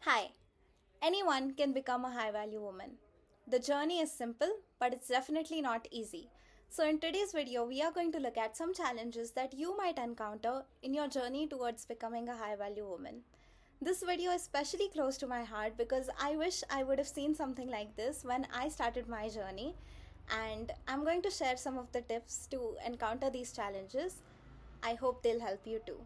Hi, anyone can become a high value woman. The journey is simple, but it's definitely not easy. So, in today's video, we are going to look at some challenges that you might encounter in your journey towards becoming a high value woman. This video is especially close to my heart because I wish I would have seen something like this when I started my journey, and I'm going to share some of the tips to encounter these challenges. I hope they'll help you too.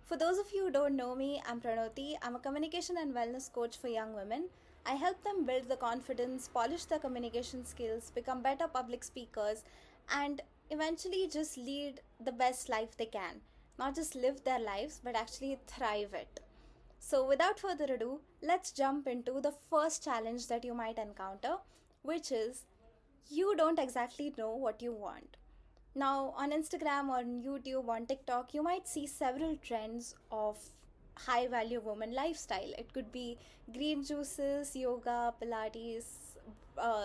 For those of you who don't know me, I'm Pranoti. I'm a communication and wellness coach for young women. I help them build the confidence, polish their communication skills, become better public speakers, and eventually just lead the best life they can. Not just live their lives, but actually thrive it. So, without further ado, let's jump into the first challenge that you might encounter, which is you don't exactly know what you want. Now, on Instagram, on YouTube, on TikTok, you might see several trends of high value woman lifestyle. It could be green juices, yoga, Pilates,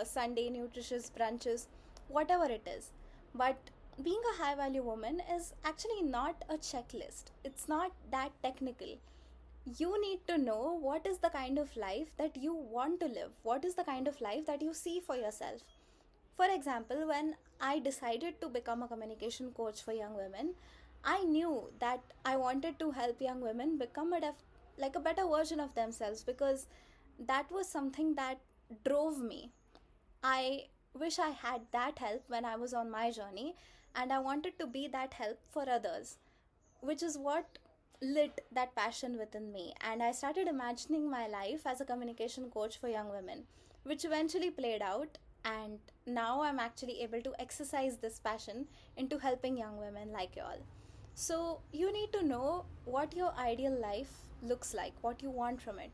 Sunday nutritious brunches, whatever it is. But being a high value woman is actually not a checklist, it's not that technical. You need to know what is the kind of life that you want to live, what is the kind of life that you see for yourself. For example, when I decided to become a communication coach for young women, I knew that I wanted to help young women become like a better version of themselves because that was something that drove me. I wish I had that help when I was on my journey, and I wanted to be that help for others, which is what lit that passion within me. And I started imagining my life as a communication coach for young women, which eventually played out. And now I'm actually able to exercise this passion into helping young women like y'all. So, you need to know what your ideal life looks like, what you want from it,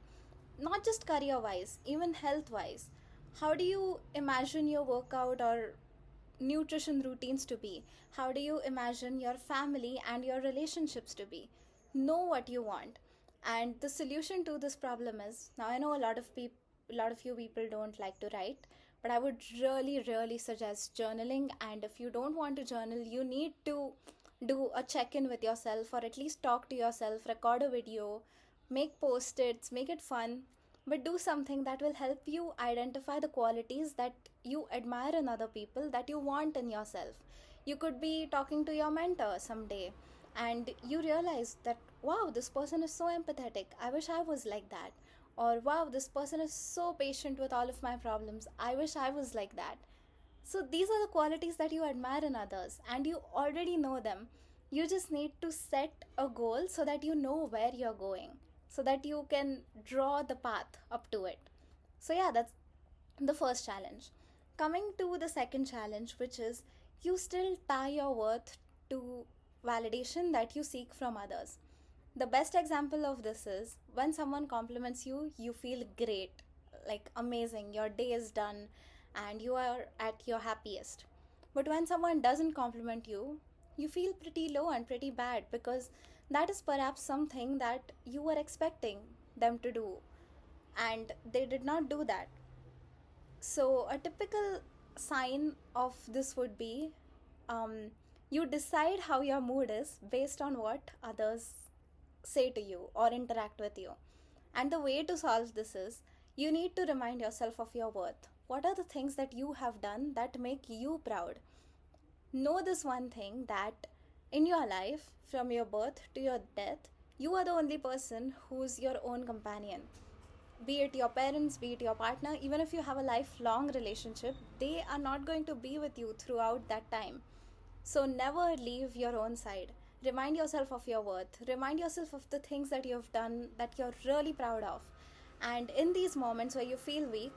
not just career wise, even health wise. How do you imagine your workout or nutrition routines to be? How do you imagine your family and your relationships to be? Know what you want. And the solution to this problem is, now I know a lot of you people don't like to write, but I would really suggest journaling. And if you don't want to journal, you need to do a check-in with yourself, or at least talk to yourself, record a video, make post-its, make it fun, but do something that will help you identify the qualities that you admire in other people, that you want in yourself. You could be talking to your mentor someday and you realize that, wow, this person is so empathetic. I wish I was like that. Or, wow, this person is so patient with all of my problems. I wish I was like that. So, these are the qualities that you admire in others, and you already know them. You just need to set a goal so that you know where you're going, so that you can draw the path up to it. So, yeah, that's the first challenge. Coming to the second challenge, which is you still tie your worth to validation that you seek from others. The best example of this is when someone compliments you, you feel great, like amazing, your day is done, and you are at your happiest. But when someone doesn't compliment you, you feel pretty low and pretty bad because that is perhaps something that you were expecting them to do, and they did not do that. So, a typical sign of this would be um, you decide how your mood is based on what others say to you or interact with you. And the way to solve this is you need to remind yourself of your worth. What are the things that you have done that make you proud? Know this one thing, that in your life, from your birth to your death, you are the only person who's your own companion. Be it your parents, be it your partner, even if you have a lifelong relationship, they are not going to be with you throughout that time. So never leave your own side. Remind yourself of your worth. Remind yourself of the things that you have done that you're really proud of. And in these moments where you feel weak,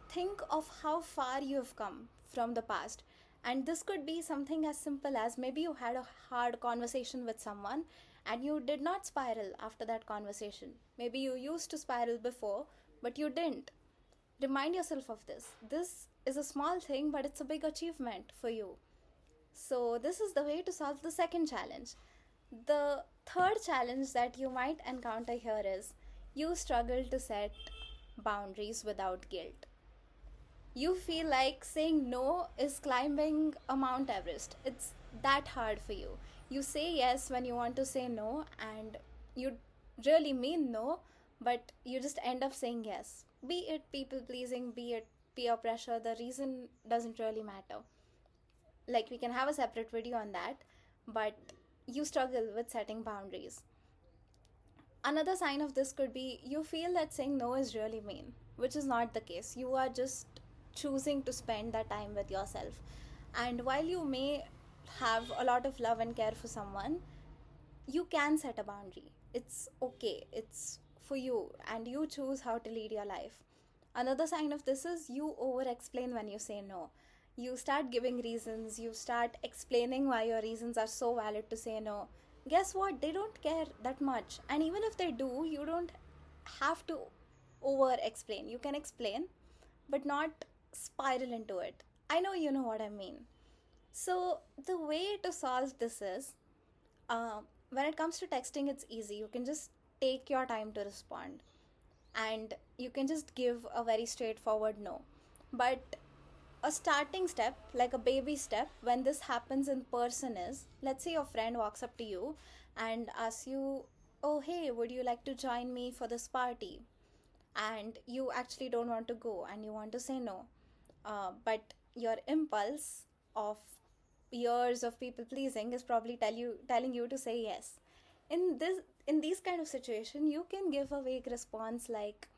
think of how far you have come from the past. And this could be something as simple as maybe you had a hard conversation with someone and you did not spiral after that conversation. Maybe you used to spiral before, but you didn't. Remind yourself of this. This is a small thing, but it's a big achievement for you. So, this is the way to solve the second challenge. The third challenge that you might encounter here is you struggle to set boundaries without guilt. You feel like saying no is climbing a Mount Everest. It's that hard for you. You say yes when you want to say no, and you really mean no, but you just end up saying yes. Be it people pleasing, be it peer pressure, the reason doesn't really matter. Like, we can have a separate video on that, but you struggle with setting boundaries. Another sign of this could be you feel that saying no is really mean, which is not the case. You are just choosing to spend that time with yourself. And while you may have a lot of love and care for someone, you can set a boundary. It's okay, it's for you, and you choose how to lead your life. Another sign of this is you over explain when you say no. You start giving reasons, you start explaining why your reasons are so valid to say no. Guess what? They don't care that much. And even if they do, you don't have to over explain. You can explain, but not spiral into it. I know you know what I mean. So, the way to solve this is when it comes to texting, it's easy. You can just take your time to respond, and you can just give a very straightforward no. But a starting step, like a baby step, when this happens in person is, let's say your friend walks up to you and asks you, "Oh, hey, would you like to join me for this party?" And you actually don't want to go and you want to say no. But your impulse of years of people pleasing is probably telling you to say yes. In these kind of situation, you can give a vague response like,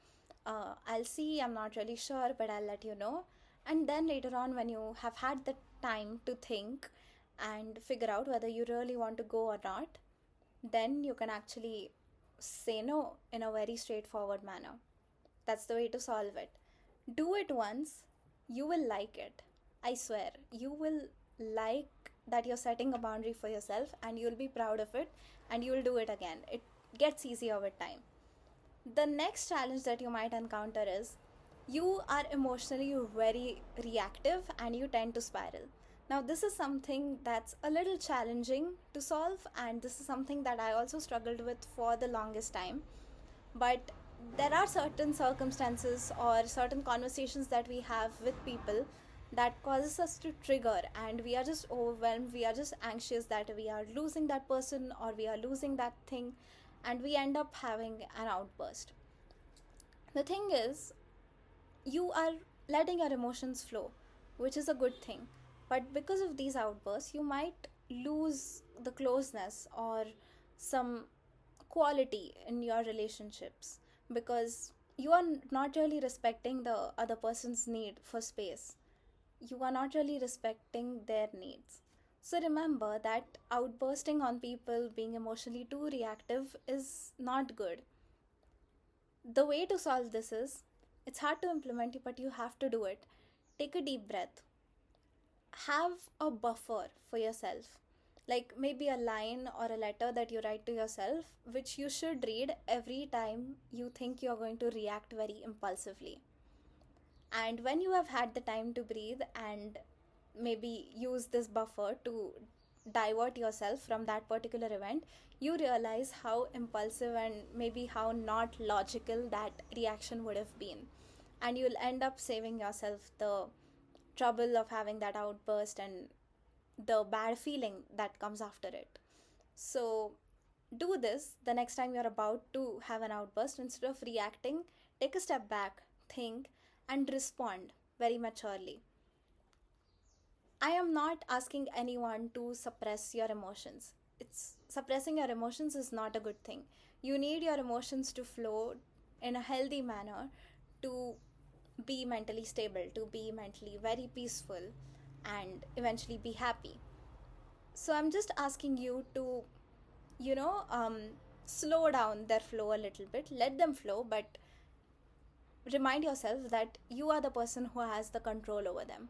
"I'll see, I'm not really sure, but I'll let you know." And then later on, when you have had the time to think and figure out whether you really want to go or not, then you can actually say no in a very straightforward manner. That's the way to solve it. Do it once, you will like it. I swear, you will like that you're setting a boundary for yourself, and you'll be proud of it, and you'll do it again. It gets easier with time. The next challenge that you might encounter is you are emotionally very reactive and you tend to spiral. Now, this is something that's a little challenging to solve, and this is something that I also struggled with for the longest time. But there are certain circumstances or certain conversations that we have with people that causes us to trigger, and we are just overwhelmed, we are just anxious that we are losing that person or we are losing that thing, and we end up having an outburst. The thing is, you are letting your emotions flow, which is a good thing. But because of these outbursts, you might lose the closeness or some quality in your relationships, because you are not really respecting the other person's need for space. You are not really respecting their needs. So remember that outbursting on people, being emotionally too reactive, is not good. The way to solve this is, it's hard to implement it, but you have to do it. Take a deep breath. Have a buffer for yourself. Like maybe a line or a letter that you write to yourself, which you should read every time you think you're going to react very impulsively. And when you have had the time to breathe and maybe use this buffer to divert yourself from that particular event, you realize how impulsive and maybe how not logical that reaction would have been. And you'll end up saving yourself the trouble of having that outburst and the bad feeling that comes after it. So, do this the next time you're about to have an outburst. Instead of reacting, take a step back, think, and respond very maturely. I am not asking anyone to suppress your emotions. It's suppressing your emotions is not a good thing. You need your emotions to flow in a healthy manner to be mentally stable, to be mentally very peaceful, and eventually be happy. So I'm just asking you to, you know, slow down their flow a little bit, let them flow, but remind yourself that you are the person who has the control over them,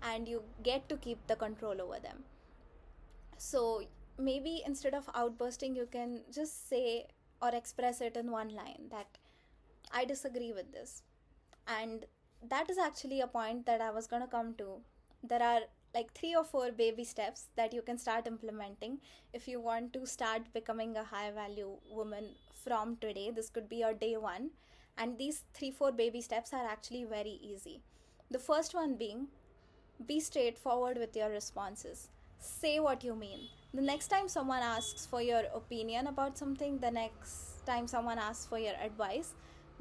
and you get to keep the control over them. So maybe instead of outbursting, you can just say or express it in one line that I disagree with this. And that is actually a point that I was going to come to. There are like 3 or 4 baby steps that you can start implementing if you want to start becoming a high value woman from today. This could be your day one. And these 3 4 baby steps are actually very easy. The first one being, be straightforward with your responses. Say what you mean. The next time someone asks for your opinion about something, the next next time someone asks for your advice,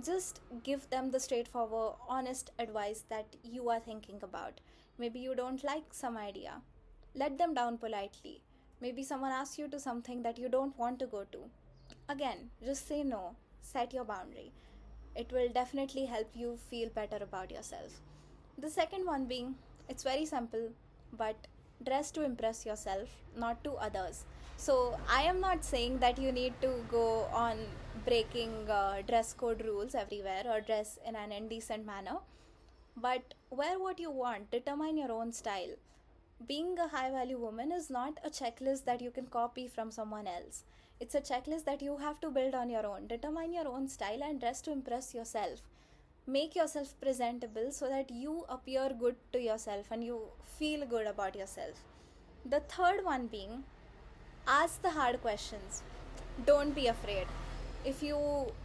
just give them the straightforward, honest advice that you are thinking about. Maybe you don't like some idea. Let them down politely. Maybe someone asks you to something that you don't want to go to. Again, just say no. Set your boundary. It will definitely help you feel better about yourself. The second one being, it's very simple, but dress to impress yourself, not to others. So, I am not saying that you need to go on breaking dress code rules everywhere or dress in an indecent manner, but wear what you want, determine your own style. Being a high value woman is not a checklist that you can copy from someone else. It's a checklist that you have to build on your own. Determine your own style and dress to impress yourself. Make yourself presentable so that you appear good to yourself and you feel good about yourself. The third one being, ask the hard questions. Don't be afraid. If you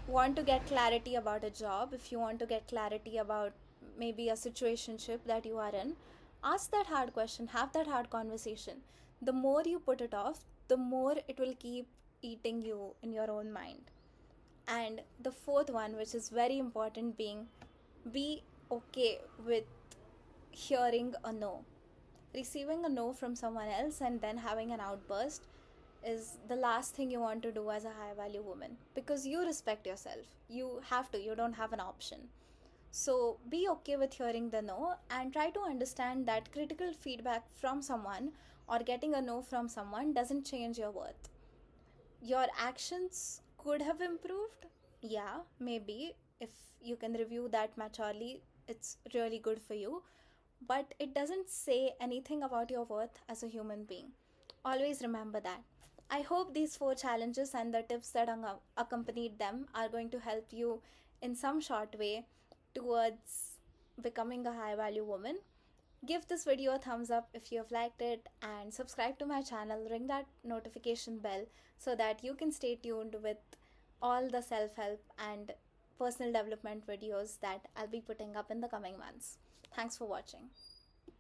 want to get clarity about a job, if you want to get clarity about maybe a situationship that you are in, ask that hard question, have that hard conversation. The more you put it off, the more it will keep eating you in your own mind. And the fourth one, which is very important, being, be okay with hearing a no. Receiving a no from someone else and then having an outburst is the last thing you want to do as a high value woman, because you respect yourself. You have to, you don't have an option. So be okay with hearing the no and try to understand that critical feedback from someone or getting a no from someone doesn't change your worth. Your actions could have improved. Yeah, maybe. If you can review that maturely, it's really good for you. But it doesn't say anything about your worth as a human being. Always remember that. I hope these four challenges and the tips that accompanied them are going to help you in some short way towards becoming a high value woman. Give this video a thumbs up if you have liked it and subscribe to my channel, ring that notification bell so that you can stay tuned with all the self-help and personal development videos that I'll be putting up in the coming months. Thanks for watching.